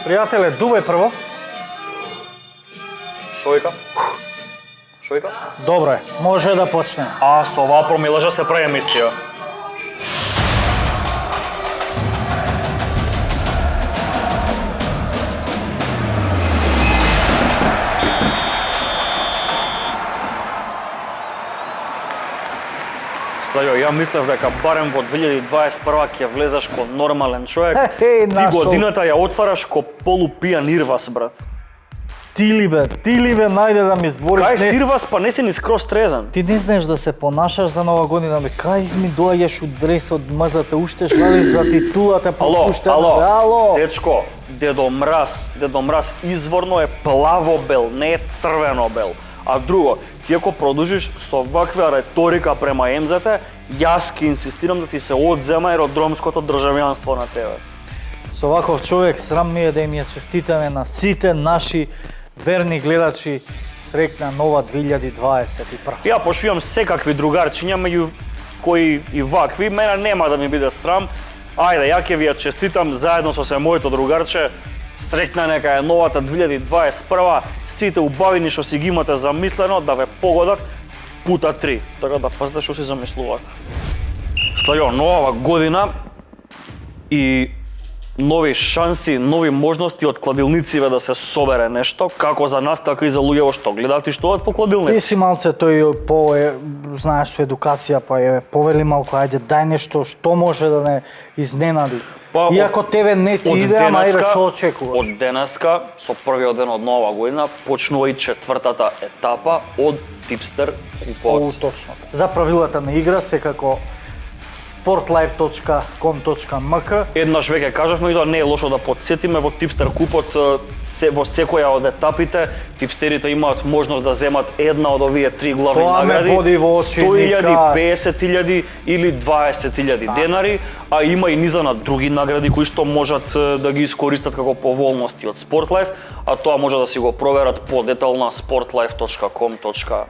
Пријателе, дувај прво. Шо вика? Шо вика? Добро е, може да почнеме. А, со оваа промилажа се прави емисија. Стајо, ја мислев дека барем во 2021 ќе влезеш ко нормален човек. Ти годината ја отвараш ко полупијан ирвас, брат. Ти ли бе, најде да ми збориш. Кај сирвас, па не си ни скроз трезан. Ти не знаеш да се понашаш за нова година, бе. Кај ми доаѓаш у дресот, мазате, уште жалиш за титулата пропуштена. Ало. Дечко, Дедо Мраз изворно е плаво-бел, не е црвено-бел. А друго, ти ако продолжиш со ваква реторика према МЗ-те, јас ки инсистирам да ти се одзема аеродромското државјанство на тебе. Со ваков човек срам ми е да им ја честитаме на сите наши верни гледачи среќна нова 2021. Ја пошто имам секакви другарчиња, меѓу кои и вакви, мене нема да ми биде срам. Ајде, ја ќе ви ја честитам заедно со моето другарче. Среќна нека е новата 2021, сите убавини што си ги имате замислено да ве погодат пута 3. Така да пазите што си замислувате. Стајо, нова година и нови шанси, нови можности од кладилнициве да се собере нешто, како за нас, така и за луѓето што гледаат и што одат по кладилници. Ти си малце тој знаеш со едукација, па е повели малку, ајде дај нешто што може да не изненади. Па, иако тебе не ти иде, ама еве што очекуваш. Од денеска, со првиот ден од нова година, почнува и четвртата етапа од Tipster купот. Точно. За правилата на игра секако sportlife.com.mk. Еднаш веќе кажавме и тоа не е лошо да подсетиме во Tipster купот во секоја од етапите типстерите имаат можност да земат една од овие три главни награди. 100.000, 50.000 или 20.000 денари, а има и низа на други награди кои што можат да ги искористат како поволности од Sportlife, а тоа може да си го проверат подетално на sportlife.com.mk.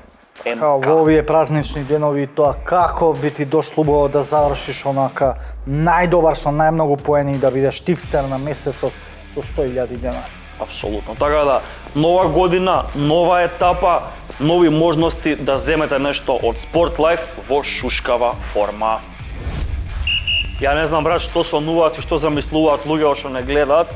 Во овие празнични денови тоа како би ти дошло убаво да завршиш онака најдобар со најмногу поени и да бидеш типстер на месецот со 100.000 денари. Апсолутно. Така да, нова година, нова етапа, нови можности да земете нешто од Sportlife во шушкава форма. Ја не знам, брат, што сонуваат и што замислуваат луѓето што не гледаат,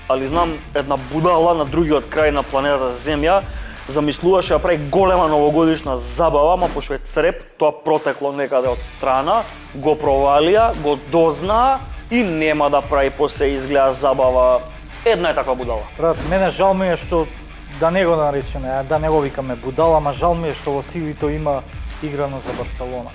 али знам една будала на другиот крај на планетата Земја замислуваше да прави голема новогодишна забава, ама пошто е цреп, тоа протекло некаде од страна, го провалија, го дознаа и нема да прави после изгледа забава. Една е таква будала. Брат, мене жал ми е што да не го наречеме, да не го викаме будала, ама жал ми е што во CV-то има играно за Барселона.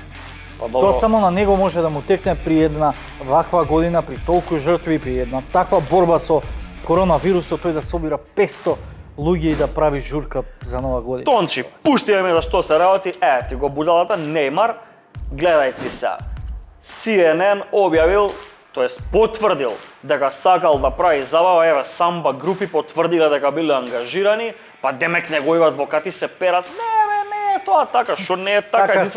Тоа само на него може да му текне при една ваква година, при толку жртви, при една таква борба со коронавирусот, тој да собира 500 луѓе и да прави журка за нова година. Тончи, пуштија ме за што се работи, ти го будалата Неймар, гледај ти се. CNN објавил, тоест потврдил дека сакал да прави забава, еве самба групи потврдиле дека биле ангажирани, па демек негови адвокати се перат. Не е тоа така, што не е така,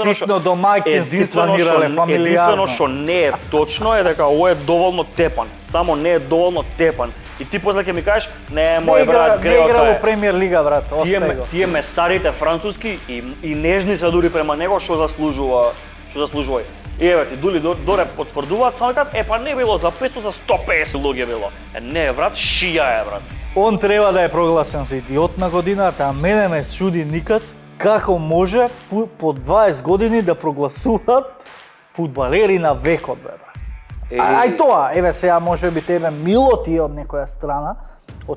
единствено што не е точно е дека ова е доволно тепан, само не е доволно тепан. И ти после ќе ми кажеш, не мој брат, не игра во Премиер лига, брат, остај го. Тие месарите француски и нежни се дури према него, што заслужува. И еве ти доре потврдуваат, само кажат, па не било за 500, за 150 луѓе било. Не, брат, шија е, брат. Он треба да е прогласен за идиот на годината, а мене ме чуди никад како може по 20 години да прогласуваат фудбалери на векот, бе. Ај тоа, еве сега може би тебе мило ти од некоја страна,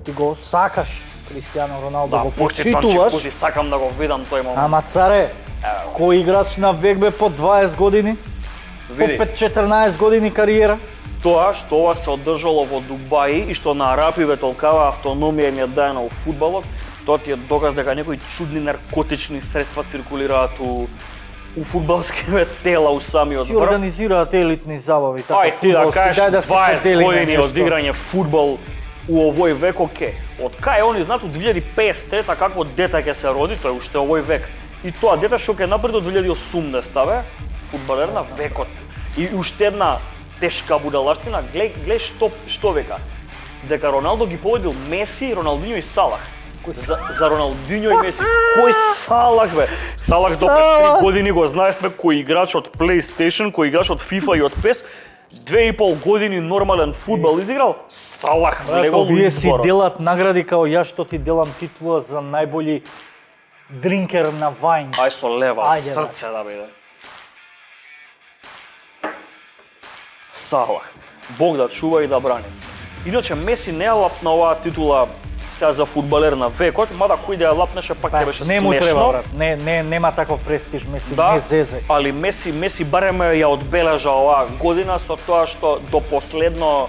ти го сакаш Кристијано Роналдо, го почитуваш. Пошти сакам да го видам тој момент. Ама царе, кој играч на век бе по 20 години? По 14 години кариера? Тоа што ова се одржало во Дубај и што на арапиве толкава автономија им ја даена у фудбалот, тоа ти е доказ дека некои чудни наркотични средства циркулираат у фудбалските тела у самиот врв. Си организираат елитни забави, така фудбалски. Ти да кажеш 20 години од играње фудбал у овој век, оке. Од кај они знаат у 2053 какво дете ќе се роди, тој уште овој век. И тоа дете што ќе напред до 2080 бе, фудбалер на векот. И уште една тешка будалаштина, глеј што века. дека Роналдо ги победил Меси, Роналдиньо и Салах. За Роналдиньо и Меси. Кој Салах бе? Салах до 3 години го знаевме кој играч од PlayStation, кој играч од FIFA и од PES. 2,5 години нормален фудбал изиграл. Салах влегол во Вие си изборот. делат награди као јас што ти делам титула за најбољи дринкер на вајн. Ај со лева, Ајде, бе. срце да биде. Салах. Бог да чува и да брани. Иначе Меси не ја лапна оваа титула сега за фудбалер на векот, мада кој да ја лапнеше пак ќе беше Не му смешно. треба, брат. Нема таков престиж, Меси, Да, не зезе. али Меси барем ја одбележа оваа година со тоа што до последно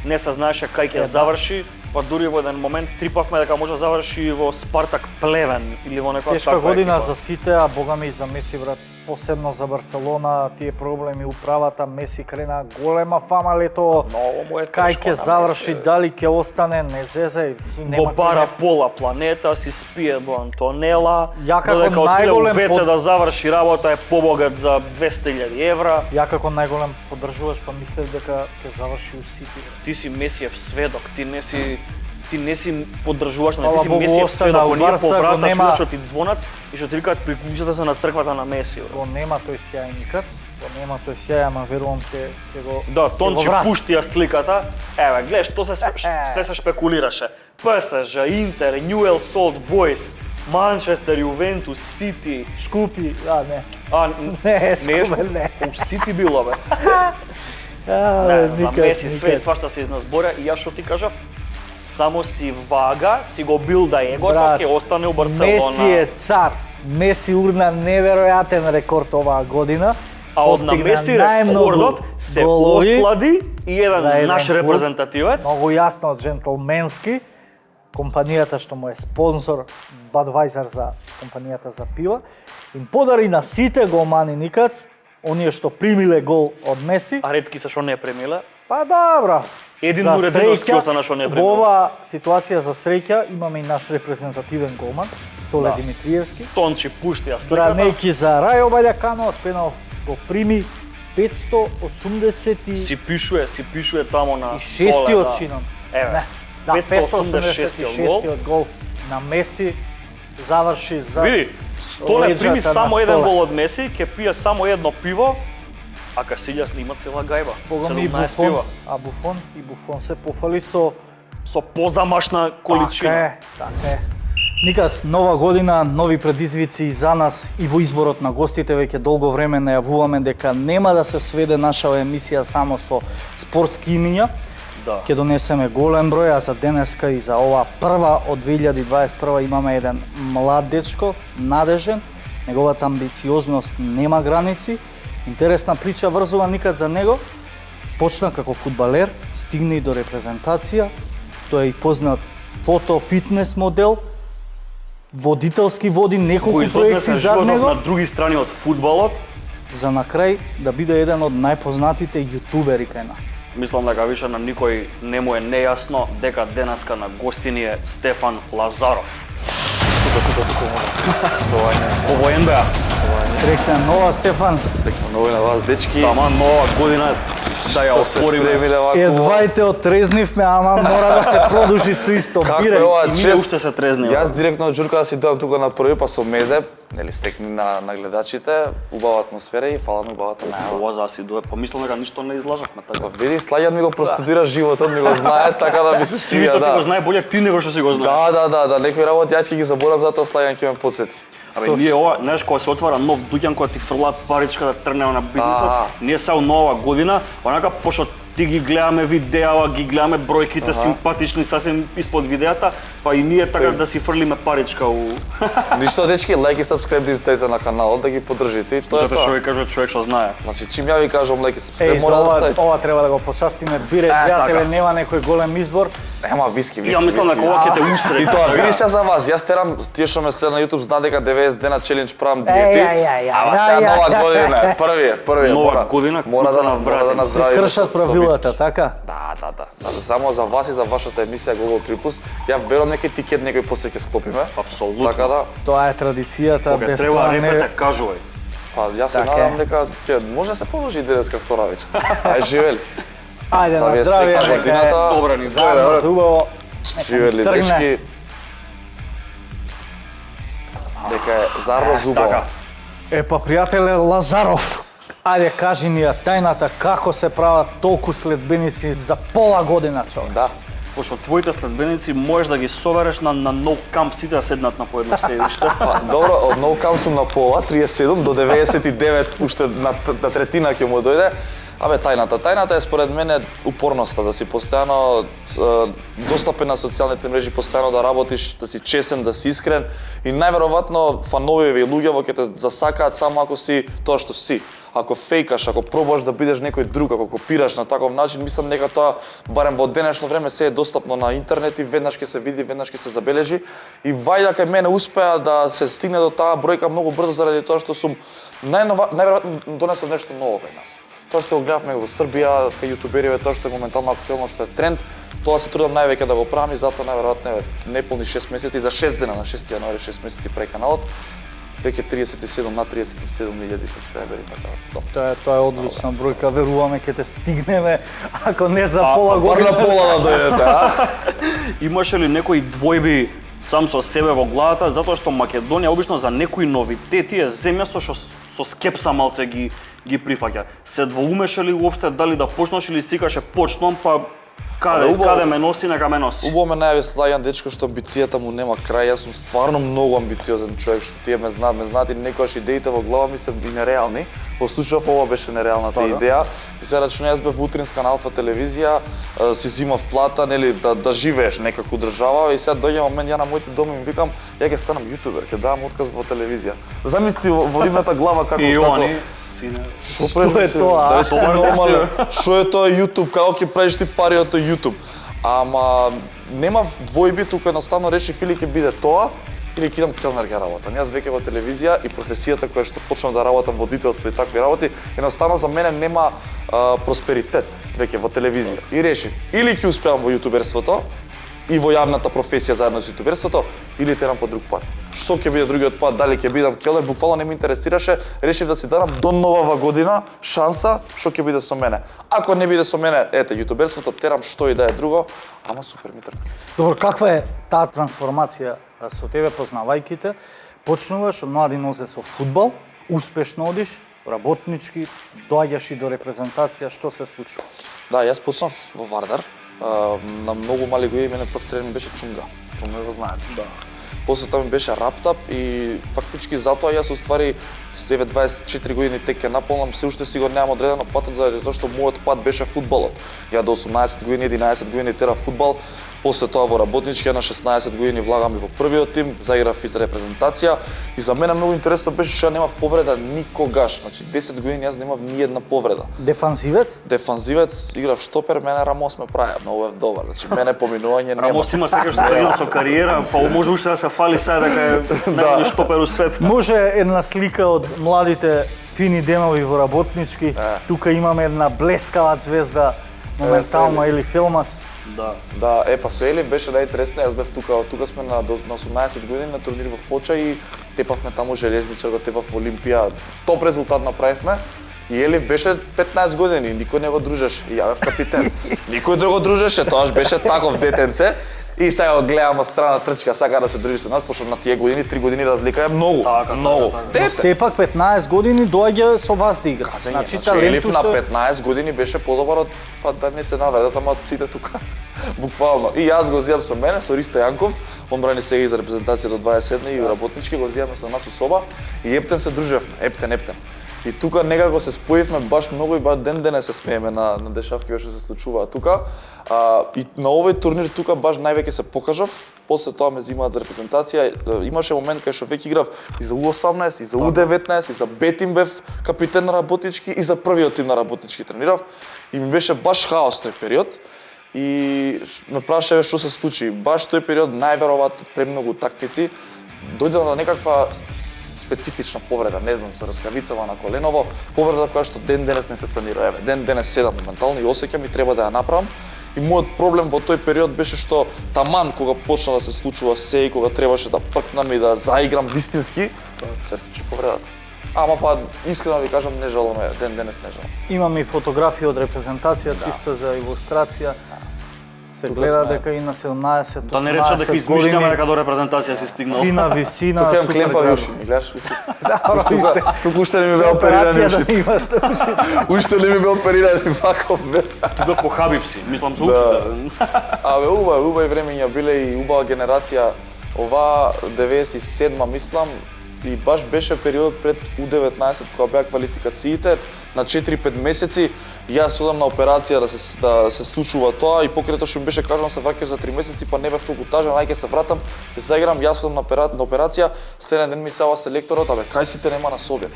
не се знаеше кај ќе заврши, па дури во еден момент трипавме дека може да заврши во Спартак Плевен или во некоја Тешка таква година екипа. за сите, а богами и за Меси, брат. Посебно за Барселона, тие проблеми управата, Меси крена голема фама лето. Многу му е Кај тешко ќе на заврши, Меси. дали ќе остане, не зезе. Го Нема бара пола планета, си спие во Антонела, Ја како додека отиде у најголем ВЦ да заврши работа е побогат за 200.000 евра. Ја како најголем поддржуваш, па мислев дека ќе заврши у Сити. Ти си Месиев сведок, ти не си поддржуваш, Фала ти си Богу, Месиев остана сведок, у оние Барса, го повраташ нема. што ти звонат и што ти викаат приклучете се на црквата на Меси. бе. Го нема тој сјајникац, го нема тој сјај, ама верувам ќе го Да, ќе Тончи го врати. пушти ја сликата. Еве, гледаш, што се шпекулираше. ПСЖ, Интер, Ньюелс Олд Бойс, Манчестер, Јувентус, Сити. Шкупи, не. А, Не, не е Шкупе, не. У Сити било бе. А, Не, за никад, Меси све никад. свашта се изназборя и јас што ти кажав, само си вага, си го билда егото, Брат, ќе остане у Барселона. Меси е цар. Меси урна неверојатен рекорд оваа година. А од на Постигна Меси најмногу рекордот се голови ослади и еден за еден наш клуб. репрезентативец. Многу јасно, джентлменски. Компанијата што му е спонзор, Budweiser за компанијата за пива, им подари на сите голмани никац, оние што примиле гол од Меси. А ретки се што не премиле. Па добро. Един За Урединовски среќа, остана што не Во премиле. оваа ситуација за среќа имаме и наш репрезентативен голман, Столе Да. Димитриевски. Тончи пушти ја сликата. Бранејки за Рајо Баљакано, од пенал го прими 580 Си пишуе тамо на и шестиот столе, чинон. Еве, Не, да, 586 гол. 586 гол на Меси заврши за Види, Столе леđата прими на само еден Столе. гол од Меси, ќе пие само едно пиво, а Касилјас има цела гајба. Бога ми и 17 Буфон, пива. а Буфон се пофали со Со позамашна количина. Така е. Никас, нова година, нови предизвици и за нас и во изборот на гостите веќе долго време најавуваме дека нема да се сведе наша емисија само со спортски имиња. Да. Ќе донесеме голем број, а за денеска и за ова прва од 2021 имаме еден млад дечко, надежен, неговата амбициозност нема граници. Интересна прича врзува никад за него. Почна како фудбалер, стигна и до репрезентација, тој е и познат фото, фитнес модел, водителски води неколку Кој проекти изоднесе зад животот него, на други страни од фудбалот. за на крај да биде еден од најпознатите јутубери кај нас. Мислам дека више на никој не му е нејасно дека денеска на гостини е Стефан Лазаров. Ово е НБА. Среќна нова, Стефан. Многу на вас, дечки. Тама нова година да ја Што сте отвориме. спремиле ваку? Едвајте отрезнивме, ама мора да се продолжи со исто. Како е Бирај. ова И ние чест? уште се трезни. Јас директно од Џурка да си дојам тука на први, па со мезе, нели стекни на гледачите, убава атмосфера и фала на убавата најава. Ова за си дое, помислам дека ништо не излажавме така. Па види, Слаѓан ми го простудира животот, ми го знае, така да ми се Сивито свија, ти го да. знае боле ти него што си го знаеш. Да, некои работи јас ќе ги заборам, затоа Слаѓан ќе ме потсети. Абе, ние ова, знаеш, кога се отвара нов дуќан, кога ти фрлаат паричка да тргнеме на бизнисот, ние се нова година, онака, пошто ти ги гледаме видеа, ги гледаме бројките симпатични, сасем испод видеата, па и ние така да си фрлиме паричка у... Ништо, дечки, лајк и сабскрайб да им ставите на каналот, да ги поддржите и тоа е Затоа што тоа. ви кажува човек што знае. Значи, чим ја ви кажам лајк и Еј, сабскрайб, за мора да ова, ставите. ова треба да го почастиме. Бире, така. пријателе, нема некој голем избор. Ема, виски. Ја мислам дека ова ќе те усреди. И тоа, види се за вас, јас терам, тие што ме следат на YouTube знаат дека 90 дена челендж правам диети. Ама сега нова година е, првиот, Нова година, мора куца да на мора да вратите. нас Се здравиме кршат со правилата, виски. така? Да, само за вас и за вашата емисија Google Tripus, ја верувам некој тикет некој после ќе склопиме. Апсолутно. Така да, Тоа е традицијата, Кога без треба тоа репете, не... кажувај. па јас се Така надам е. дека ќе може да се продолжи и денеска втора вечер. Ај живели. Ајде Да ви на е здравје, стрекна нека е годината. Добра ни заедно дојде, се убаво. Живели тргне. дечки. Дека е зарно зубаво. Така. Па пријателе Лазаров, ајде кажи ни ја тајната како се прават толку следбеници за пола година, човек. Да. Пошто твоите следбеници можеш да ги совереш на No Camp сите да седнат на по едно седиште. Па, добро, од No Camp сум на пола, 37 до 99, уште на третина ќе му дојде. Абе, тајната е според мене упорноста, да си постојано достапен на социјалните мрежи, постојано да работиш, да си чесен, да си искрен и најверојатно фанови луѓе ќе те засакаат само ако си тоа што си. Ако фейкаш, ако пробаш да бидеш некој друг, ако копираш на таков начин, мислам дека тоа барем во денешно време се е достапно на интернет и веднаш ќе се види, веднаш ќе се забележи и вајда кај мене успеа да се стигне до таа бројка многу брзо заради тоа што сум најверојатно донесов нешто ново кај нас. Тоа што го гледавме во Србија, кај јутубериве, тоа што е моментално актуелно, што е тренд, тоа се трудам највеќе да го правам и затоа најверојатно неполни 6 месеци, за 6 дена на 6 јануари 6 месеци прај каналот. Веќе 37 на 37.000 сабскрајбери, така Тоа е одлична бројка, веруваме ќе те стигнеме, ако не за пола Бар година. на пола да дојдете, а? Имаше ли некои двојби сам со себе во главата, затоа што Македонија обично за некои новитети е земја со скепса малце ги прифаќа. Се двоумеше ли уопште дали да почнеш или сикаше почнам, па каде ме носи, нека ме носи. Убаво ме најаве Слајан дечко што амбицијата му нема крај. Јас сум стварно многу амбициозен човек, што тие ме знаат и некогаш идеите во глава ми се и нереални. Во случајов ова беше нереалната идеја. И се рачуна јас бев утринска на Алфа телевизија, си зимав плата, нели да живееш некако држава и сега доаѓа момент ја на моите дома и ми викам ја ќе станам јутубер, ќе давам отказ во телевизија. Замисли во нивната глава како И они сине. Што е тоа? Дали сте нормален? Што е тоа YouTube? Како ќе правиш ти пари од тој YouTube? Ама немав двојби, тука едноставно решив или ќе биде тоа или ќе идам келнер ќе работам. Јас веќе во телевизија и професијата која што почнав да работам водителство и такви работи, едноставно за мене нема просперитет веќе во телевизија. И решив или ќе успеам во јутуберството и во јавната професија заедно со јутуберството, или терам по друг пат. Што ќе биде другиот пат, дали ќе бидам келнер, буквално не ме интересираше, решив да си дадам до новава година шанса што ќе биде со мене. Ако не биде со мене, ете, јутуберството терам што и да е друго, ама супер ми трпи. Добро, каква е таа трансформација со тебе познавајќи те? Почнуваш од млади нозе со фудбал, успешно одиш, работнички, доаѓаш и до репрезентација, што се случува? Да, јас почнав во Вардар. На многу мали години мене прв тренер беше Чунга. Чунга го знаете. Да. После тоа ми беше Раптап и фактички затоа јас уствари 24 години тек ќе наполнам, се уште си го немам одредено патот заради тоа што мојот пат беше фудбалот. Ја до 18 години, 11 години терав фудбал, после тоа во работнички на 16 години влагам и во првиот тим, заиграв и за репрезентација и за мене многу интересно беше што ја немав повреда никогаш. Значи 10 години јас немав ни една повреда. Дефанзивец? Дефанзивец, играв штопер, мене Рамос ме праја, многу е добар. Значи мене поминување нема. Рамос има секогаш скрено со кариера, па може уште да се фали сега дека е најголем штопер у свет. Може една слика од младите фини денови во работнички. Тука имаме една блескава звезда, моментално или Филмас. Да, па со Елив беше најинтересно, јас бев тука сме на 18 години на турнир во Фоча и тепавме таму железничар, го тепав во Олимпија. Топ резултат направивме. И Елив беше 15 години, никој не го дружеше, и ја бев капитен. Никој друг го дружеше, тоаш беше таков детенце. И сега го гледам од страна трчка, сака да се дружи со нас, пошто на тие години, 3 години разлика е многу, многу. Но сепак 15 години доаѓа со вас да игра. Значи Елив на 15 години беше подобар од, па да не се навредат, ама од сите тука. Буквално. И јас го зијам со мене, со Ристо Јанков, он брани сега и за репрезентација до 27 и работнички, го зијаме со нас у соба и ептен се дружевме, ептен. И тука некако се споивме баш многу и баш ден се смееме на дешавки што се случуваат тука. И на овој турнир тука баш највеќе се покажав, после тоа ме зимаат за репрезентација. Имаше момент кај што веќе играв и за У18, и за У19, и за Б тим бев капитен на работнички и за првиот тим на работнички тренирав. И ми беше баш хаос тој период. И ме прашаве што се случи. Баш тој период најверојатно премногу такмици дојде на некаква специфична повреда, не знам, со раскавицава на коленово, повреда која што ден денес не се санира. Еве, ден денес седам моментално и осеќам и треба да ја направам. И мојот проблем во тој период беше што таман кога почна да се случува се и кога требаше да пркнам и да заиграм вистински, се случи повредата. Ама па искрено ви кажам не жаламе, ден денес не жалам. Имаме и фотографии од репрезентација, чисто за илустрација. Се Тука гледа сме. дека и на 17, Да не рече дека 18 измишљаме години, дека до репрезентација си стигнал. фина висина, Тука имам супер клемпави градо. уши, ми гледаш уши. Да, роди се. Тука уште не ми Се бе оперирани операција уши. да не имаш да уши. Уште не ми бе оперирани ваков бе. Тука по Хабиб си, мислам за Да. ушите. Абе, убави времења биле и убава генерација. Ова 97 мислам и баш беше периодот пред U19 кога беа квалификациите на 4-5 месеци. Јас одам на операција да се случува тоа и покрај тоа што ми беше кажано се враќаш за 3 месеци, па не бев толку тажен, ај ќе се вратам, ќе се играм, јас одам на операција, следен ден ми се ава селекторот, абе кај сите нема на собир.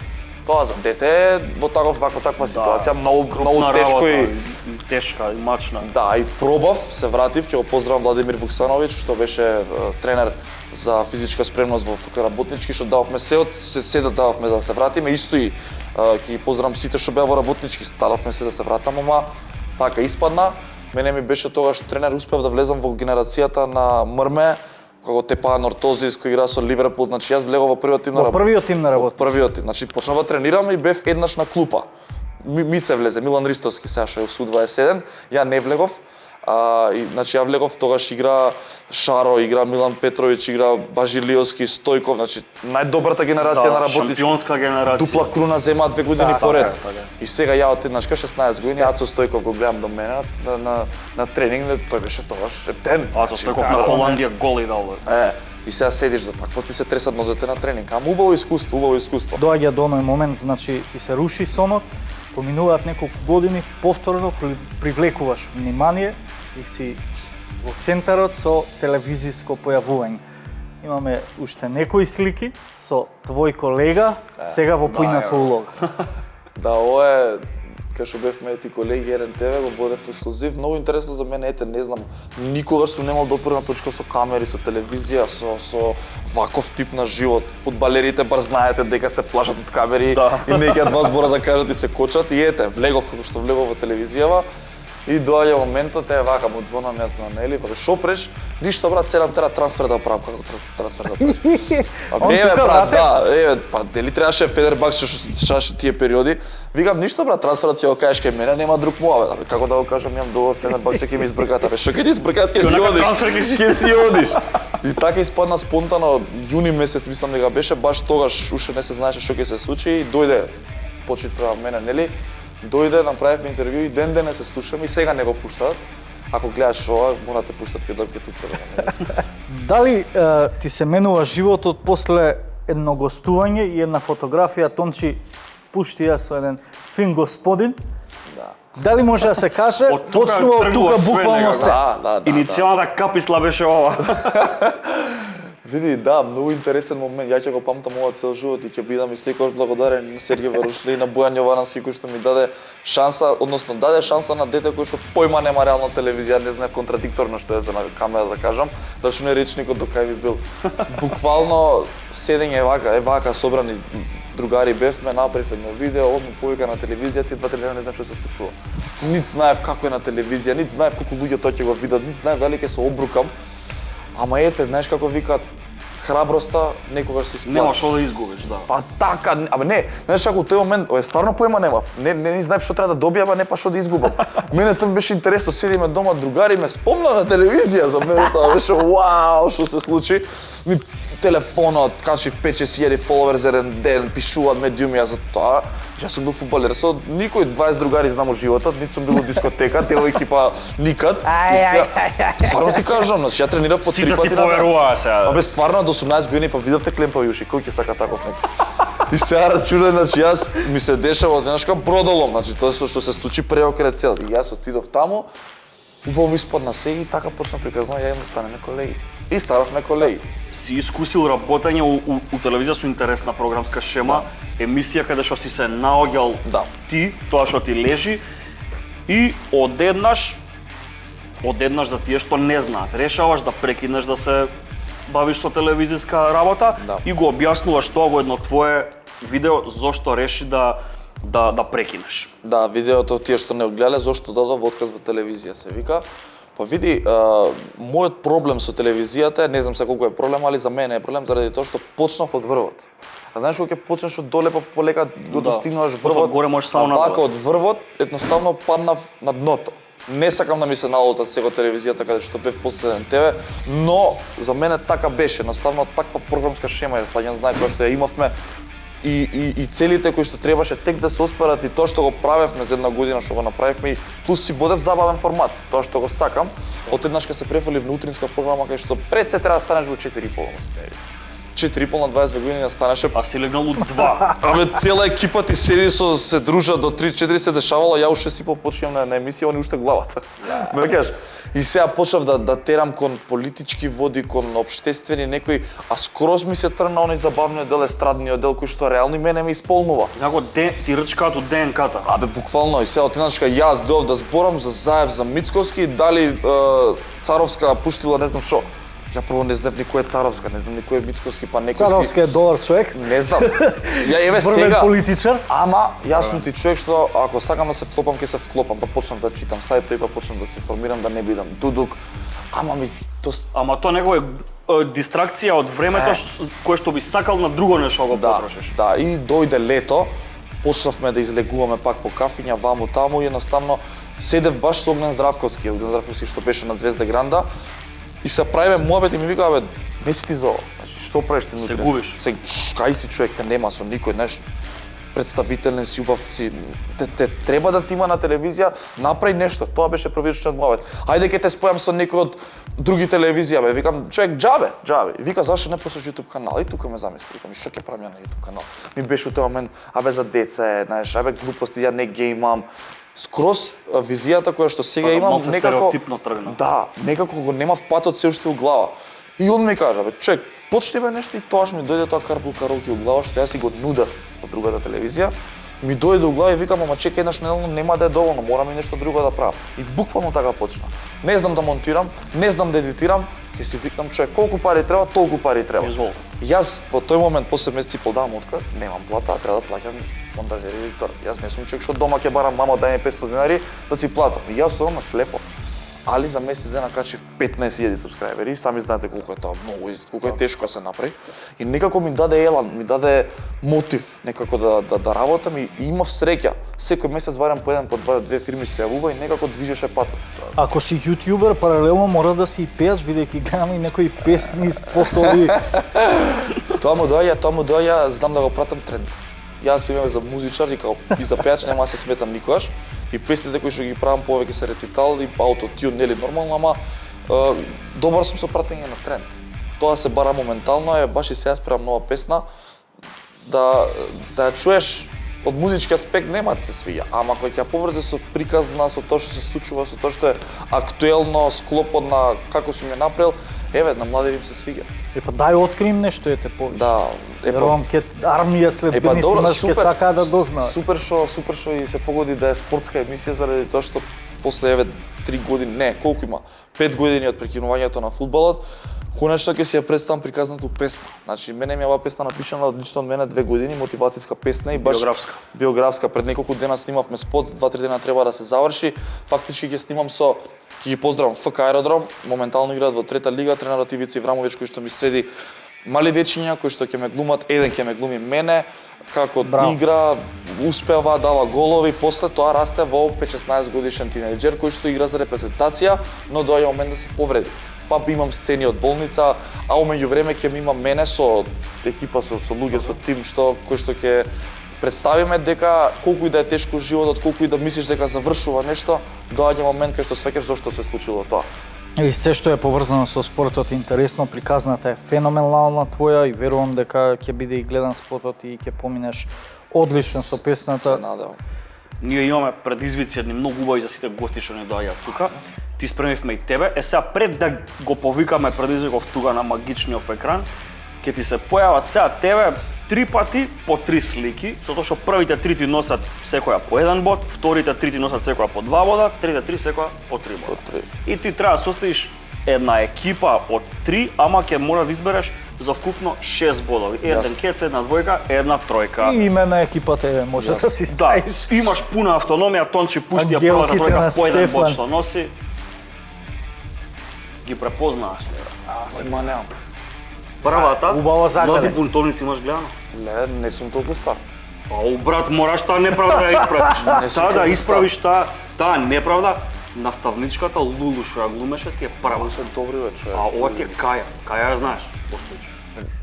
Тоа за дете во таква ситуација многу тешко и тешка и мачна. да, и пробав, се вратив, ќе го поздравам Владимир Вуксановиќ, што беше тренер за физичка спремност во ФК Работнички, што дававме се да дававме да се вратиме, исто и ќе ги поздравам сите што беа во Работнички, стававме се да се вратам, ама така испадна. Мене ми беше тогаш тренер, успев да влезам во генерацијата на Мрме, кога Тепа Нортозис кој игра со Ливерпул, значи јас влегов во првиот тим на Во првиот тим на работа. Првиот тим, значи почнав да тренирам и бев еднаш на клупа. Мице влезе, Милан Ристовски сега што е во Су-21, ја не влегов. И значи ја влегов, тогаш игра Шаро, игра Милан Петровиќ, игра Бажилиовски, Стојков, значи најдобрата генерација на работнички. Шампионска генерација. Дупла круна зема 2 години поред. така е. И сега ја од еднашка 16 години Ацо Стојков го гледам до мене на тренинг, тој беше тогаш ептен. Ато Стојков на Холандија гол и дал. И сега седиш за такво, ти се тресат нозете на тренинг. Ама убаво искуство. Доаѓа до оној момент, значи ти се руши сонот, поминуваат неколку години, повторно привлекуваш внимание и си во центарот со телевизиско појавување. Имаме уште некои слики со твој колега, сега во поинака улога. Да, ова е кај што бевме ти колеги РНТВ, го водев ексклузив. Многу интересно за мене, ете, не знам, никогаш сум немал допирна точка со камери, со телевизија, со ваков тип на живот. Фудбалерите бар знаете дека се плашат од камери и не ќе два збора да кажат и се кочат. И ете, влегов како што влегов во телевизијава. И доаѓа моментот, вака му звонам јас на Нели, па шо преш? Ништо брат, седам тера трансфер да правам, како трансфер да правам. Он тука брат, врате? па дали требаше Федербак што шаше тие периоди? Викам ништо брат, трансферот ќе го кажеш кај мене, нема друг муавет. Абе како да го кажам, имам договор Федербак, ќе ми избркат, абе што ќе ти избркат, ќе си одиш. Ќе си одиш. И така испадна спонтано, јуни месец мислам дека беше, баш тогаш уште не се знаеше што ќе се случи и дојде почит према мене, нели? Дојде, направивме интервју и ден денес се слушаме и сега не го пуштаат. Ако гледаш ова, мора те пуштат ќе добке тука. Дали ти се менува животот после едно гостување и една фотографија, Тончи пушти ја со еден фин господин? Да. Дали може да се каже, Од тука почнува од тргува тука све буквално некако. се. Да. Иницијалната каписла беше ова. Види, да, многу интересен момент. Ја ќе го памтам ова цел живот и ќе бидам и секогаш благодарен на Сергеј Варушли и на Бојан Јовановски кој што ми даде шанса, односно даде шанса на дете кој што појма нема реално телевизија, не знае контрадикторно што е за на камера да кажам, да што не речникот до кај би бил. Буквално седење вака собрани другари бевме, направив едно видео, од ми повика на телевизија, тие 2-3 дена не знам што се случува. Нит знаев како е на телевизија, нит знаев колку луѓе тоа ќе го видат, нит знаев дали ќе се обрукам. Ама ете, знаеш како викаат, храброста некогаш се исплати. Нема што да изгубиш, да. Па така, абе не, знаеш како у тој момент, стварно поема немав. Не знаев што треба да добијам, а не па што да изгубам. Мене тоа ми беше интересно, седиме дома, другари ме спомна на телевизија, за мене тоа беше вау, што се случи. Ми телефонот, качив 5-6 фоловер за еден ден, пишуваат медиуми, за тоа. Јас сум бил фудбалер, со никој 20 другари знам од животот, ниту сум бил во дискотека, тела екипа никад. Стварно ти кажам, значи ја тренирав по 3 Сите пати ти на ден. поверуваа сега. Абе стварно до 18 години па видовте клемпави уши, кој ќе сака таков некој. И сега рачунам, значи јас ми се дешава однашка бродолом, значи тоа што се случи преокрет цел. И јас отидов таму, убаво испадна се и така почна приказна, ја станеме колеги. И стававме колеги. Си искусил работење у телевизија со интересна програмска шема, емисија каде што си се наоѓал ти, тоа што ти лежи и одеднаш за тие што не знаат, решаваш да прекинеш да се бавиш со телевизиска работа и го објаснуваш тоа во едно твое видео зошто реши да прекинеш. Да, видеото тие што не го гледале, зошто дадов отказ во телевизија се вика. Па види, мојот проблем со телевизијата, не знам се колку е проблем, али за мене е проблем заради тоа што почнав од врвот. А знаеш кога ќе почнеш од доле, па полека го достигнуваш врвот, горе можеш само а надолу. така од врвот едноставно паднав на дното. Не сакам да ми се налута сега телевизијата каде што бев последен тебе, но за мене така беше, едноставно таква програмска шема ја слагам, знае која што ја имавме и целите кои што требаше тек да се остварат и тоа што го правевме за една година што го направивме и плюс си водев забавен формат, тоа што го сакам, одеднаш кога се префали во утринска програма кај што пред се треба да станеш во 4:30 на 4:30 на 22 години да станеше. А си легнал од 2. Абе цела екипа ти седи со се дружа до 3-4 се дешавало, ја уште си почнам на емисија, они уште главата. Ме кажеш. И сега почнав да терам кон политички води, кон општествени некои, а скроз ми се тргна оној забавниот дел, естрадниот дел кој што реално и мене ме исполнува. Како ти рчкаат од ДНК-та. Абе буквално и сега отиднаш кај јас дојав да зборам за Заев, за Мицковски, дали Царовска пуштила не знам што. Ја прво не знам никој е Царовска, не знам никој е Мицковски, па некој Царовски е добар човек. Не знам. Ја еве Врвен сега. политичар. Ама јас сум ти човек што ако сакам да се вклопам, ќе се вклопам, па почнам да читам сајтови, па почнам да се информирам, да не бидам дудук. Ама ми Ама тоа него е дистракција од времето кое што би сакал на друго нешто го потрошиш. Да, и дојде лето, почнавме да излегуваме пак по кафиња, ваму таму и едноставно седев баш со Огнен Здравковски, што беше на Звезда Гранда. И се правиме муабет и ми вика, абе, не си ти за ова. Значи, што правиш ти Се губиш. Кај си човек, те нема со никој, знаеш, представителен си, убав си, те треба да ти има на телевизија, направи нешто. Тоа беше првичниот муабет. Ајде ќе те спојам со некој од други телевизија, бе, викам, човек, џабе. И вика, зашто не пушташ YouTube канал? И тука ме замисли, викам, што ќе правам ја на YouTube канал? Ми беше у тој момент, абе за деца е, знаеш, абе глупости, ја не геймам. Скроз визијата која што сега имам некако стереотипно тргна. Да, некако го немав патот се уште у глава. И он ми кажа, бе, човек, почни бе нешто и тоаш ми дојде тоа карбул каролки у глава што јас си го нудев од другата телевизија. Ми дојде у глава и викам, ама чекај еднаш неделно нема да е доволно, морам и нешто друго да правам. И буквално така почна. Не знам да монтирам, не знам да едитирам, ќе си викам човек, колку пари треба, толку пари треба. Извол. Јас во тој момент после месец и пол давам отказ, немам плата, треба да плаќам монтажер и едитор. Јас не сум човек што дома ќе барам мама дај ми 500 денари да си платам. И јас одам слепо. Али за месец дена качив 15.000 сабскрајбери, сами знаете колку е тоа многу, колку е тешко да се направи. И некако ми даде елан, ми даде мотив некако да работам и имав среќа. Секој месец барам по еден, по два, две фирми се јавува и некако движеше патот. Ако си јутјубер, паралелно мора да си и пееш, бидејќи гледам и некои песни, спотови. Тоа му доаѓа, знам да го пратам тренд. Јас пример за музичар и за пеач нема да се сметам никогаш. И песните кои што ги правам повеќе се рецитал и аутотюн, нели нормално, ама добар сум со пратење на тренд. Тоа се бара моментално, е баш и сега спремам нова песна да ја чуеш од музички аспект нема да се свиѓа, ама кој ќе поврзе со приказна, со тоа што се случува, со тоа што е актуелно, склопот на како сум ја направил, еве на млади им се свиѓа. Епа дај открием нешто ете повеќе. Да, Верувам ке армија следбеници имаш ке сака да дознаат. Супер што и се погоди да е спортска емисија заради тоа што после еве 3 години, не, колку има? 5 години од прекинувањето на фудбалот, конечно ќе си ја представам приказната песна. Значи мене ми е оваа песна напишана одлично од мене 2 години, мотивацијска песна и баш биографска. Пред неколку дена снимавме спот, 2-3 дена треба да се заврши. Фактички ќе снимам ќе ги поздравам ФК Аеродром, моментално играат во трета лига, тренерот Ивица Иврамовиќ кој што ми среди мали дечиња кои што ќе ме глумат, еден ќе ме глуми мене, како игра, успева, дава голови, после тоа расте во 5-16 годишен тинејџер кој што игра за репрезентација, но доаѓа момент да се повреди. Па имам сцени од болница, а меѓу време ќе имам мене со екипа со луѓе со тим кој што ќе представиме дека колку и да е тешко животот, колку и да мислиш дека завршува нешто, доаѓа момент кај што свеќаш зошто се случило тоа. И се што е поврзано со спортот е интересно, приказната е феноменална твоја и верувам дека ќе биде и гледан спортот и ќе поминеш одлично со песната. Се надевам. Ние имаме предизвици едни многу убави за сите гости што ни доаѓаат тука. Ти спремивме и тебе. Сега пред да го повикаме предизвиков тука на магичниот екран, ќе ти се појават сега тебе 3 пати по 3 слики, со тоа што првите 3 ти носат секоја по 1 бод, вторите 3 ти носат секоја по 2 бода, третите 3 секоја по 3 бода. И ти треба да составиш една екипа од 3, ама ќе мора да избереш за вкупно 6 бодови. Еден кец, една двојка, една тројка. И име на екипата може да си ставиш. Да, имаш пуна автономија, Тончи пушти ја првата тројка по 1 бод што носи. Ги препознаваш ли? Ма немам. Првата, Убаво загледа. Млади бунтовници имаш гледано? Не сум толку стар. Ау, брат, мораш таа неправда да ја исправиш. Не сум Таа да толку исправиш таа неправда. Наставничката Лулу што ја глумеше ти е права. Се добри бе, човек. А ова ти е Каја. Каја ја знаеш, постоече.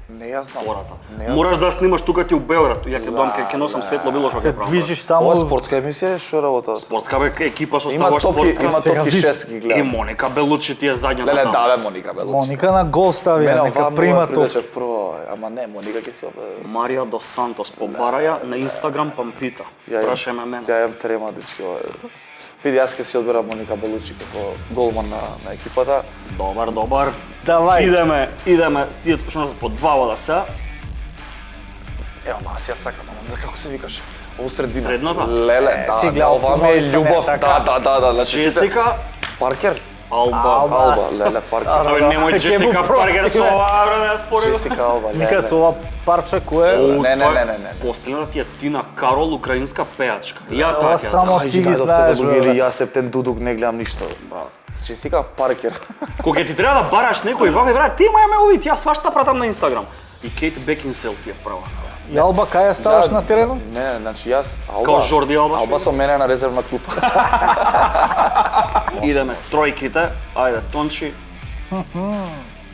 Не ја знам. Ората. Не ја Мораш да снимаш тука ти у Белград. Ја ќе дом ќе носам светло било што Се ќе правам. движиш Ова таму. спортска емисија е што работа? Спортска бе екипа со Има ставаш топки, спортска. има Сега топки вид. 6 ги И гледам. Моника Белучи ти е задњата Леле, таму. да бе, Моника Белучи. Моника на гол ставија, Мене нека ова прима мога топ. привлече прво, ама не, Моника ќе си опе. Марија дос Сантос по Бараја на Инстаграм пампита. Прашај ме мене. Ја имам трема, дечки, ова. Види, јас ќе си одберам Моника Белучи како голман на екипата. Добар, добар. Давај. Идеме, тие точно по два вода се. Ево, ма, аз ја сакам, ама како се викаше? Ово средина. Средната? Леле, си да, гледал ова ми е филмови со неа, љубов, така? да. Значи, сите- Джесика Паркер? Алба. Алба, леле, Паркер. Абе, немој Ќе Джесика му Паркер прости, со бе. ова, бре, да спорим. Джесика Алба, Ника леле. со ова парче кое Не. Последната ти е Тина Карол, украинска пејачка. Ја Ова тоа ќе само знам. Ај, ти ги дајдовте знаеш, да го гледа, бе. јас септен дудук не гледам ништо. Джесика Паркер. Кога ти треба да бараш некој, вака брат, ти мај ме увид, јас свашта пратам на Инстаграм. И Кейт Бекинсел ти е права. И Алба кај ја ставаш на теренот? Не, значи јас Алба. Као Жорди Алба, Алба со мене на резервна клупа. Идеме тројките. Ајде, Тончи.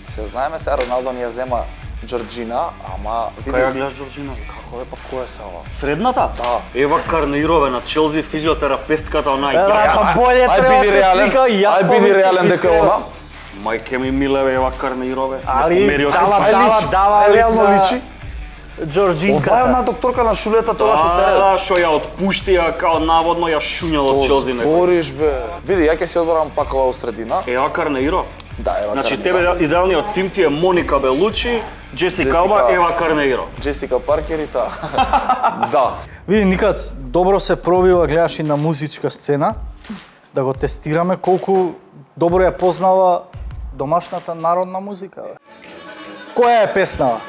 Се знаеме сега Роналдо ни ја зема Джорджина, ама види Кај ја гледаш Джорджина? како е па која се ова? Средната? Да. Ева Карнеирове на Челзи, физиотерапевтката, онај. Па боле Ај треба биди се реален, слика и ја ај биди реален дека е она. Мајке ми милеве, Ева Карнеирове. Али Померио се дава, с- дава реално на личи. Ова е Джорджинката. една докторка на шулета тогаш од терен. Да, што ја отпуштија, као наводно ја шуњал од Челзи некој. Збориш бе. Види, ја ќе си одборам пак ова у средина. Ева Карнеиро. Да, ева Значи, Карнеиро. тебе идеалниот тим ти е Моника Белучи, Джесика Алба, Ева Карнеиро. Джесика Паркер и таа. Да. Види, Никац, добро се пробива, гледаш и на музичка сцена, да го тестираме колку добро ја познава домашната народна музика. Бе. Која е песнава?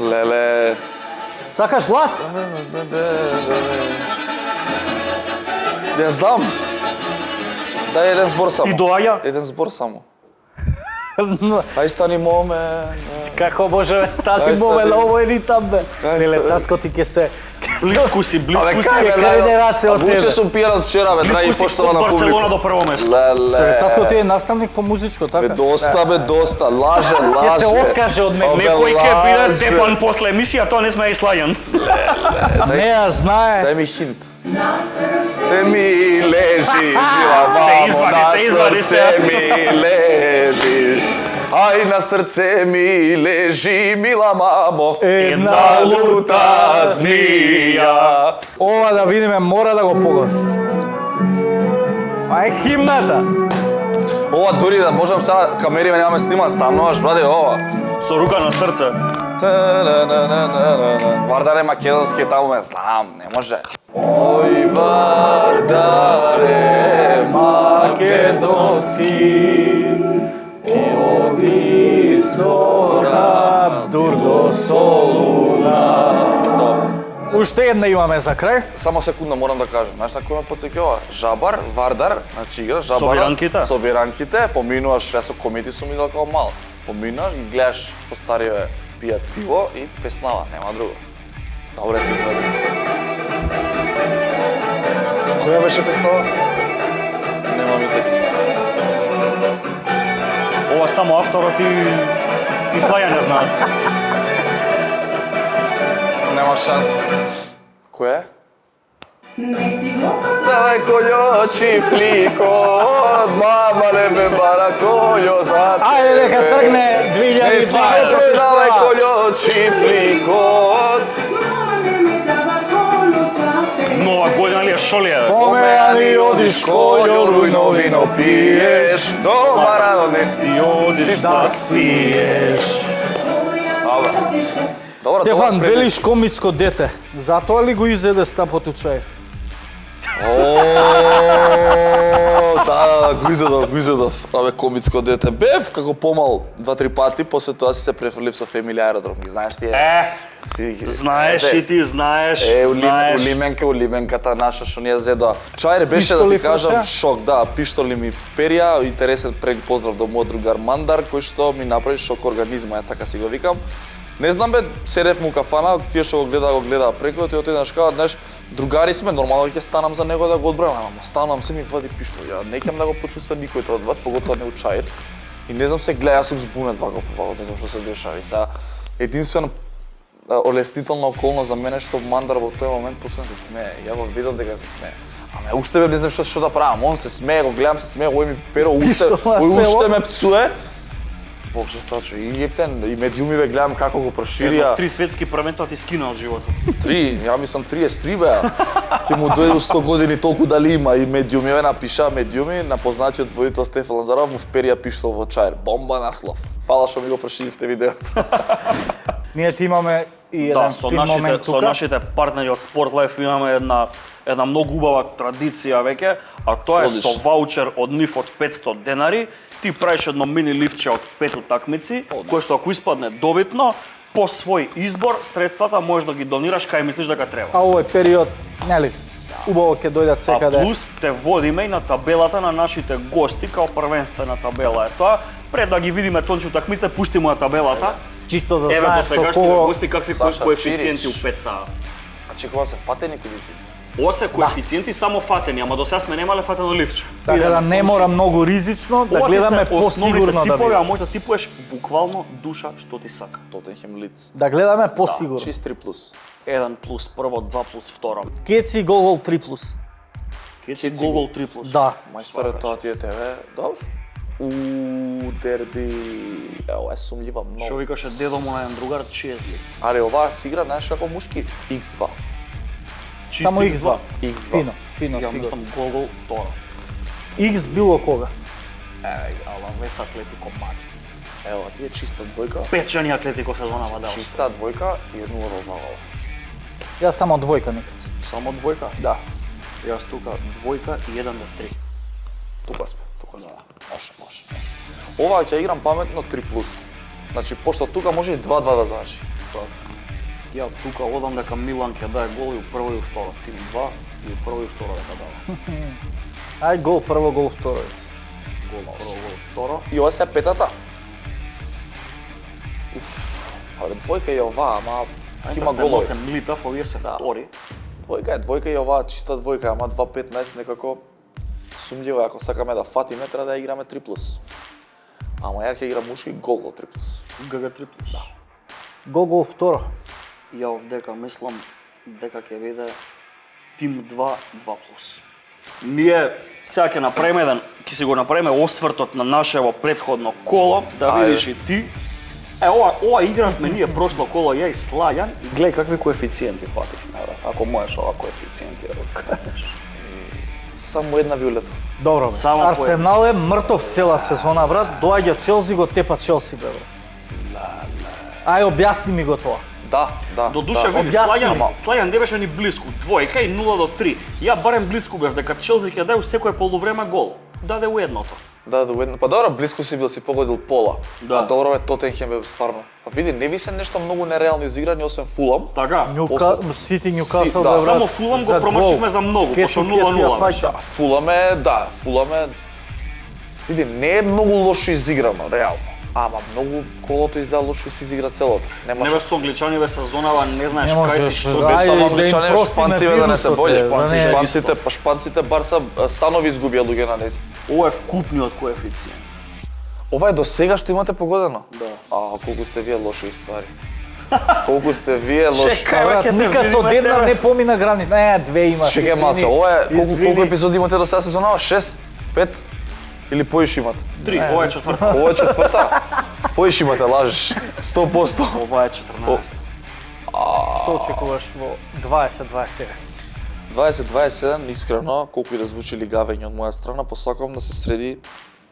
Леле. Сакаш глас? Ја знам. Дај еден збор само. Ти доаѓа? Еден збор само. Ај стани моме. Како може бе стати Ај, момент, стани. ово е ритам бе. Ај, Леле, стани. татко ти ќе се... Блиску си, блиску си. бе, кај генерација од Буше тебе? сум пијан од вчера, бе, драги Блиску си поштована од Барселона публика. до прво место. Леле. Татко ти е наставник по музичко, така? Бе, доста, лаже. Ќе се откаже од мене. Абе, Некој ќе биде лаже. депан после емисија, тоа не сме ја слаган. Не ја знае. Дај ми хинт. Се ми лежи, мила мамо, Се извади се. на срце ми лежи. Ај на срце ми лежи, мила мамо, Една лута змија. Ова да видиме, мора да го погоди. Ај химната. Ова дури да можам сега, камериме немаме сниман, стануваш, браде, ова. Со рука на срце. Вардаре македонски е таму ме знам, не може. Ој Вардаре македонски, ти оди сора, Дур до солуна. Уште една имаме за крај. Само секунда морам да кажам, знаеш на кој ме потсеќава? Жабар, Вардар, значи игра Жабара. Собиранките? Собиранките, поминуваш, јас со комети сум играл како мал. Поминуваш и гледаш постариве пијат пиво и песнава, нема друго. Добре се извади. Која беше песнава? Нема ми текст. Ова само авторот и слајање знаат. Нема шанс. Која е? Не си глупа, Давај којо чифликот, мама не ме бара којо за тебе. Ајде нека тргне Не си го 2020. продавај којо чифликот. мама не ме дава коло за те. Нова година ли е шолија? Омеа ни одиш којо рујно вино пиеш. Дома рано не си одиш да спиеш. Добро. Добро, Стефан, добро, велиш комицко дете. Затоа ли го изеде стапот у чај? Да, го изедов. Абе, комицко дете. Бев како помал 2-3 пати, после тоа си се префрлив со фамилија аеродром. Ги знаеш тие? Знаеш и ти, знаеш, знаеш. У лименката наша што ни ја зедоа. Чајр беше да Пиштоли ти кажам фрша? шок, да, пиштоли ми вперија, интересен поздрав до мојот другар Мандар кој што ми направи шок организма, така си го викам. Не знам бе, седев му кафана, тие што го гледа преку, ти отидеш кажа, знаеш, другари сме, нормално ќе станам за него да го одбранам, ама станам се ми вади пиштол. Ја не ќе да го почувствам никој од вас, поготоа не у Чајр. И не знам се гледа, јас сум збунет ваков, не знам што се дешава. И сега единствено олеснителна околност за мене што Мандар во тој момент почна да се смее. Ја го видов дека се смее. Аме уште бе не знам што да правам. Он се смее, го гледам се смее, ој ми перо уште ме пцуе. Боже сачу, и ептен, и медиуми бе гледам како го проширија. 3 светски првенства ти скина од животот. 3, ја мислам 33 бе. Ќе му дојде 100 години толку дали има и медиуми бе напиша медиуми на познатиот водител Стефан Лазаров му вперија пиштол во Чајр. Бомба наслов. Фала што ми го проширивте видеото. Ние си имаме и Да, еден со фин момент со тука. нашите партнери од Sport Life имаме една многу убава традиција веќе, а тоа е со Одлично. ваучер од нив од 500 денари. Ти правиш едно мини ливче од 5 утакмици, кое што ако испадне добитно, по свој избор средствата можеш да ги донираш кај мислиш дека треба. А овој период, нели, убаво ќе дојдат А секаде. плюс те водиме и на табелата на нашите гости, као првенствена табела е тоа. Пред да ги видиме тонче утакмиците, пуштимо на табелата. Чисто да Еве до знаеш со сегашните кого гости какви Саша коефициенти Чирич. у 5 са. А чекува се фатени кудици. Ова се коефициенти само фатени, ама до сега сме немале фатено ливче. така да не мора многу ризично, да Ова ти гледаме се основните посигурно да типови, биде. а може да типуеш буквално душа што ти сака. Тотенхем лиц. Да гледаме посигурно. Чист 3+. 1 плюс прво, 2 плюс второ. Кеци гол 3+. Кеци Google 3 плюс. Да. Мајсторе, тоа ти е тебе. Добро. Дерби. Ова е сумљива Што многу. викаше дедо му на еден другар, чиезли. Але оваа си игра, знаеш како мушки, X2. Само X2. X2. Фино, фино, Ја сигурно. мислам Google второ. X било кога. Ала Вес Атлетико мач. Ево, ти е чиста двојка. Печени Атлетико сезонава да. Чиста двојка и 1-0 до 2 гола. Јас само двојка некад. Само двојка? Да. Јас тука двојка и 1 до 3. Тука сме. Може. Ова ќе играм паметно 3+. Значи, пошто тука може и 2-2 да заврши. Ја тука одам дека Милан ќе даде гол и у прво и у второ. Тим 2 и у прво и у второ дека дава. Ај гол прво, гол второ. Гол прво, гол второ. И ова се е петата. Абе, двојка е оваа, ама ќе има голови. Се млитав, овие се втори. Двојка е оваа, чиста двојка, ама 2-15 некако сумљиво, ако сакаме да фатиме, треба да играме 3+. Ама ја ќе играм мушки гол до 3+. ГГ 3 плюс. Гол второ. Ја овдека мислам дека ќе биде Тим 2 2 плюс. Ние сега ќе направиме ќе си го направиме освртот на нашево претходно коло, да Ајде. видиш и ти. Ова игравме ние прошло коло ја и Слајан и гледај какви коефициенти фативме, ако можеш ова коефициенти да го кажеш. Само една виолета. Добро, бе. Само Арсенал е мртов цела сезона, брат. Доаѓа Челси, го тепа Челси, бе, брат. Ај, објасни ми го тоа. Да. До душа види Објасни ми. Слајан не беше ни блиску, двојка и 0 до 3. Ја барем блиску бев дека Челси ќе даде у секое полувреме гол. Даде у едното. Да, до едно. Па добро, блиску си бил, си погодил пола. Да. А добро е Тотенхем бе стварно. Па види, не ви се нешто многу нереално изиграни освен Фулам. Така. Сити Ньюкасл, да, бе, брат. Само Фулам го промашивме за многу, пошто 0-0 беше. Фулам е, види, не е многу лошо изиграно, реално. Ама многу колото изгледа лошо се изигра целото. Не бе со англичани бе сезонава, не знаеш Не кај си можеш, што да, се ајде, само да им англичани, простиме шпанци бе да не се вирусот, боиш, бе, да не е шпанците Барса станови изгубија луѓе на нези. Ова е вкупниот коефициент. Ова е до сега што имате погодено? Да. А, колку сте вие лоши ствари. Колку сте вие лоши. Чекај, Брат, ќе те никад со видиме дедна тебе. не помина граница. Не, две имаш. Чекај извини. малце, ова е колку Извини. епизоди имате до сега сезонава? 6, 5 или поиш имате? 3, ова е четврта. Ова е четврта. Поиш имате, лажеш. 100%. Ова е 14. Што очекуваш во 20-27? 20-27, искрено, колку и да звучи лигавење од моја страна, посакувам да се среди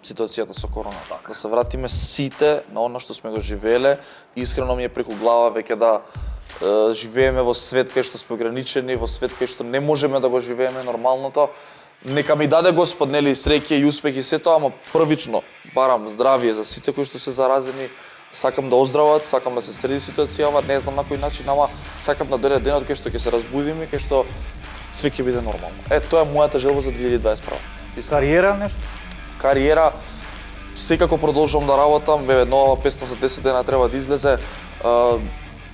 ситуацијата со корона. Да се вратиме сите на оно што сме го живееле. Искрено ми е преку глава веќе да живееме во свет кај што сме ограничени, во свет кај што не можеме да го живееме нормалното. Нека ми даде Господ, нели, среќа и успех и се тоа, ама првично барам здравје за сите кои што се заразени. Сакам да оздрават, сакам да се среди ситуацијава, не знам на кој начин, ама сакам да дојде денот кај што ќе се разбудиме, кај што све ќе биде нормално. Тоа е мојата желба за 2021. Кариера нешто? Кариера, секако продолжувам да работам, нова песна за 10 дена треба да излезе.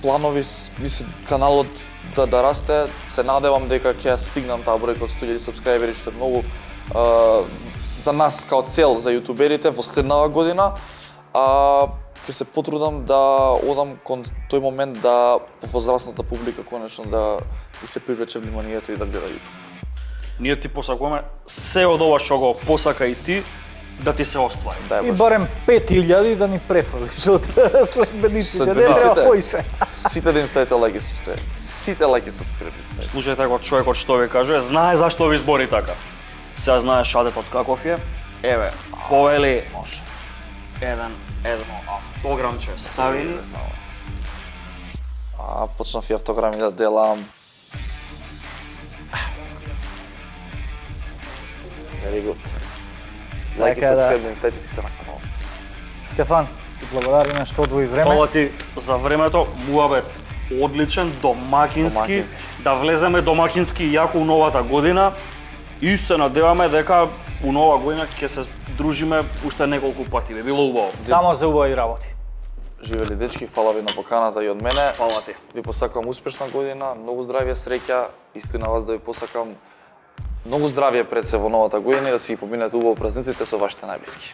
Планови, мислам, каналот да расте, се надевам дека ќе стигнам таа бројка од 100.000 сабскрајбери, што е многу за нас као цел за јутуберите во следнава година. Ќе се потрудам да одам кон тој момент да возрастната публика конечно да се привлече вниманието и да гледа YouTube. Ние ти посакуваме се од ова што го посака и ти, да ти се оствари. Да, И барем 5.000 да ни префрлиш од следбениците, не треба поише. Сите да им ставите лайк и сабскрайб. Сите лайк и сабскрайб. Слушајте го човекот што ви каже, знае зашто ви збори така. Сега знае шадетот каков е. Еве, повели едно автограмче ставили. Почнав и автограми да делам. Very good. Лайк и Така да. сабскрайб да им ставите сите на каналот. Стефан, ти благодариме што одвои време. Фала ти за времето, муабет одличен, домакински, да влеземе домакински јако у новата година и се надеваме дека у нова година ќе се дружиме уште неколку пати. Би било убаво. Само за убави работи. Живели дечки, фала ви на поканата и од мене. Фала ти. Ви посакувам успешна година, многу здравје, среќа, исто и на вас да ви посакам многу здравје пред се во новата година и да си ги поминете убаво празниците со вашите најблиски.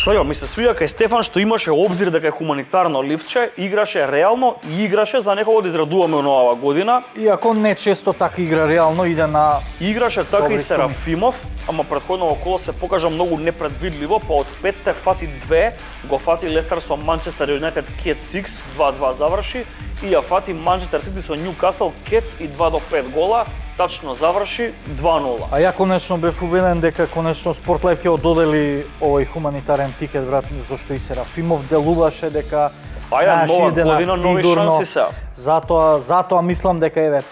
Слајо, ми се свија кај Стефан што имаше обзир дека е хуманитарно ливче, играше реално и играше за некого да израдуваме нова година. Иако не често така игра реално, иде на Играше така Добри и Серафимов, ама претходно около се покажа многу непредвидливо, па од 5 фати 2, го фати Лестер со Манчестер Юнайтед Кетс 2-2 заврши и ја фати Манчестер Сити со Ньюкасл Кетс и 2-5 гола, тачно заврши 2-0. А ја конечно бев убеден дека конечно Спортлайф ќе ододели овој хуманитарен тикет, брат, зашто и Серафимов делуваше дека Аја, знаеш, нова иде на година, нови сигурно. шанси се. Затоа мислам дека еве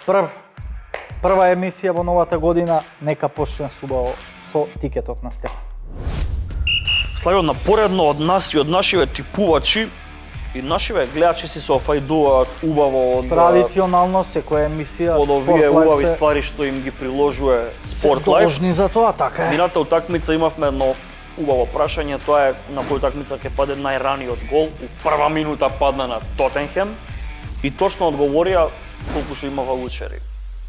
прва емисија во новата година, нека почне убаво со тикетот на Стефан. Слајо, напоредно од нас и од нашиве типувачи и нашиве гледачи си се офајдуваат убаво од Традиционално секоја емисија од овие Sport Life убави се ствари што им ги приложува се Sport Life. должни за тоа, така е. Мината утакмица имавме едно убаво прашање, тоа е на која утакмица ќе паде најраниот гол. У прва минута падна на Тотенхем и точно одговорија колку што имава учери.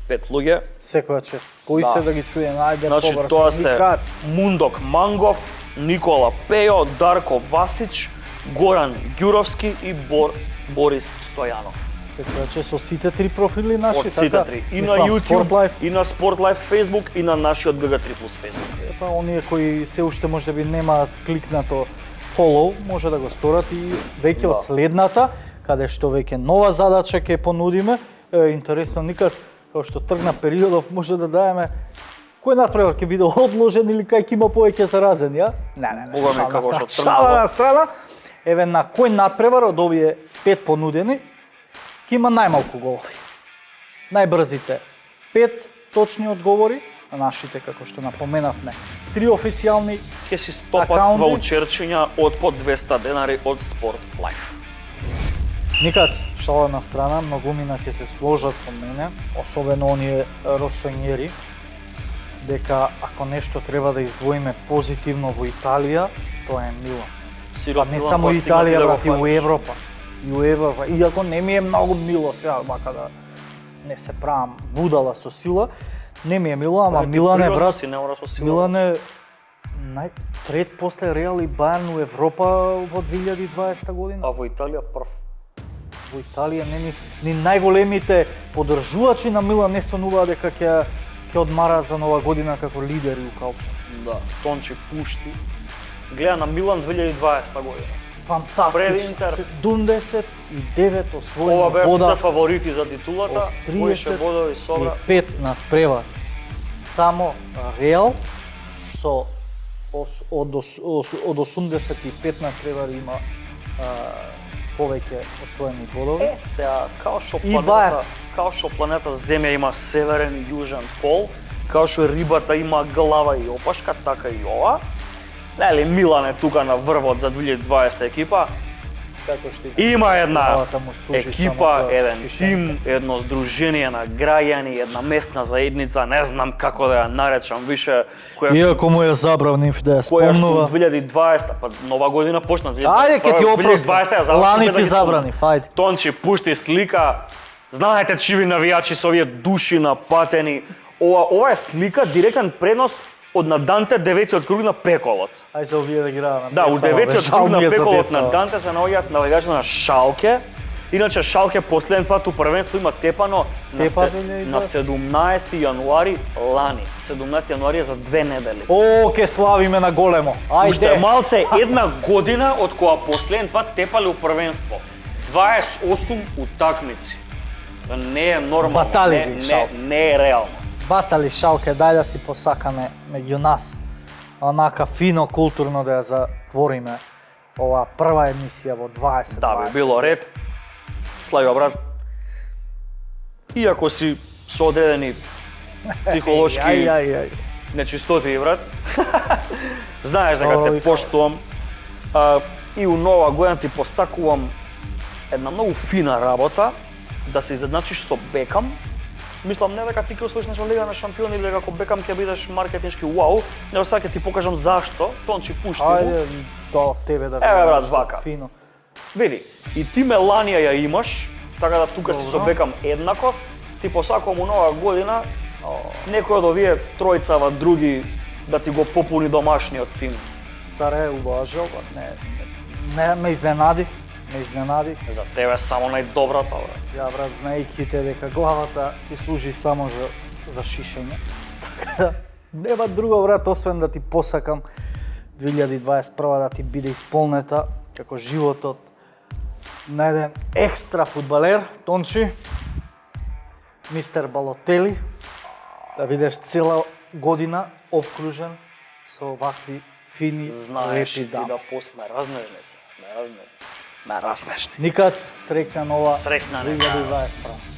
5 луѓе. Секоја чест. Кои се да ги чуе најде Значи побрзо. тоа се Никац. Мундок Мангов, Никола Пејо, Дарко Васич, Горан Ѓуровски и Борис Стојанов. Секоја чест со сите три профили наши, Од сите така? три. И на Мислам, YouTube, Sport Life. и на Sport Life Facebook, и на нашиот GG3 Plus Facebook. Па оние кои се уште можеби немаат кликнато follow, може да го сторат и веќе од следната, каде што веќе нова задача ќе понудиме. Интересно, никад како што тргна периодов може да даеме кој надпревар ќе биде одложен или кај ќе има повеќе заразени, а? Не. Бога ми, шала како на што страна, шала тргнало. на страна. Еве на кој надпревар од овие 5 понудени ќе има најмалку голови. Најбрзите 5 точни одговори, на нашите како што напоменавме, 3 официјални. Ќе си стопат Акаунти. ваучерчиња од по 200 денари од Sport Life. Никад, шала на страна, многумина ќе се сложат со мене, особено оние росонјери, дека ако нешто треба да издвоиме позитивно во Италија, тоа е Милан. Сирот Па не Милан само постигнати Италија, да го брат, и у фатиш. Европа. И у Европа. Иако не ми е многу мило сега, вака да не се правам будала со сила, не ми е мило, ама Ти Милан е, природно брат, си, не мора со сила. Милан е трет после Реал и Бајерн у Европа во 2020 година. А во Италија прв. Во Италија ни најголемите поддржувачи на Милан не сонуваат дека ќе одмара за нова година како лидери у калчо. Да, Тончи пушти. Гледа на Милан 2020 година. Пред Интер. Фантастично. 79 Ова освоени беа бода сите фаворити за титулата, од кои ше бодови собра. 35 надпревар. Само Реал со од 85 надпревари има повеќе освоени бодови. Сега, И Бајерн. као што планета Земја има северен и јужен пол, Као што рибата има глава и опашка, така и ова. Нели Милан е тука на врвот за 2020 екипа. Како што Има една главата му служи екипа, само за еден шишенка. тим, едно здружение на граѓани, една местна заедница, не знам како да ја наречам више, која Иако му е забравнив да ја која што спомнува. 2020, па нова година почна. Ајде ке ти 2020 ја опростам. заврши, Лани да ти ги забранив, ајде. Тончи пушти слика. Знаете чиви навијачи со овие души напатени. Ова е слика директен пренос од на Данте 9-тиот круг на Пеколот. Ајде за овие да ги на Да, у Пецава, бе, 9-тиот жал круг ми на е за Пеколот Пецава. на Данте се наоѓаат навијачи на Шалке. Иначе Шалке последен пат у првенство има тепано Тепа, на 17 јануари лани. 17 јануари е за 2 недели. О, ке славиме на големо. Уште Ајде. малце една година од која последен пат тепале у првенство. 28 утакмици. Тоа не е нормално. Батали не, ги, не, Шалке. не е реално. Батали Шалке, дај да си посакаме меѓу нас. Онака фино, културно да ја затвориме ова прва емисија во 2020. Да, би било ред. Славио брат. Иако си со одредени психолошки Ај. нечистоти, брат. Знаеш дека Ой, те поштувам. И у нова година ти посакувам една многу фина работа, да се изедначиш со Бекам. Мислам не дека ти ќе освоиш на Лига на шампиони или дека како Бекам ќе бидеш маркетиншки вау, него сега ќе ти покажам зашто, Тончи пушти го. Ајде до тебе да Еве, брат, видиш вака. фино. Види, и ти Меланија ја имаш, така да тука си со Добро. Бекам еднаков, ти посакувам у нова година некој од овие тројцава други да ти го попуни домашниот тим. Старе, уважал, не ме изненади. За тебе само најдобрата, брат. Ја брат, знаејќи те дека главата ти служи само за шишење. Така да, нема друго брат, освен да ти посакам 2021 да ти биде исполнета како животот на еден екстра фудбалер, Тончи, мистер Балотели, да бидеш цела година обкружен со вакви фини, Знаеш лепи ти дами. да ме разнежни се, ме разнежни. Никац, среќна нова Среќна нека. 2021.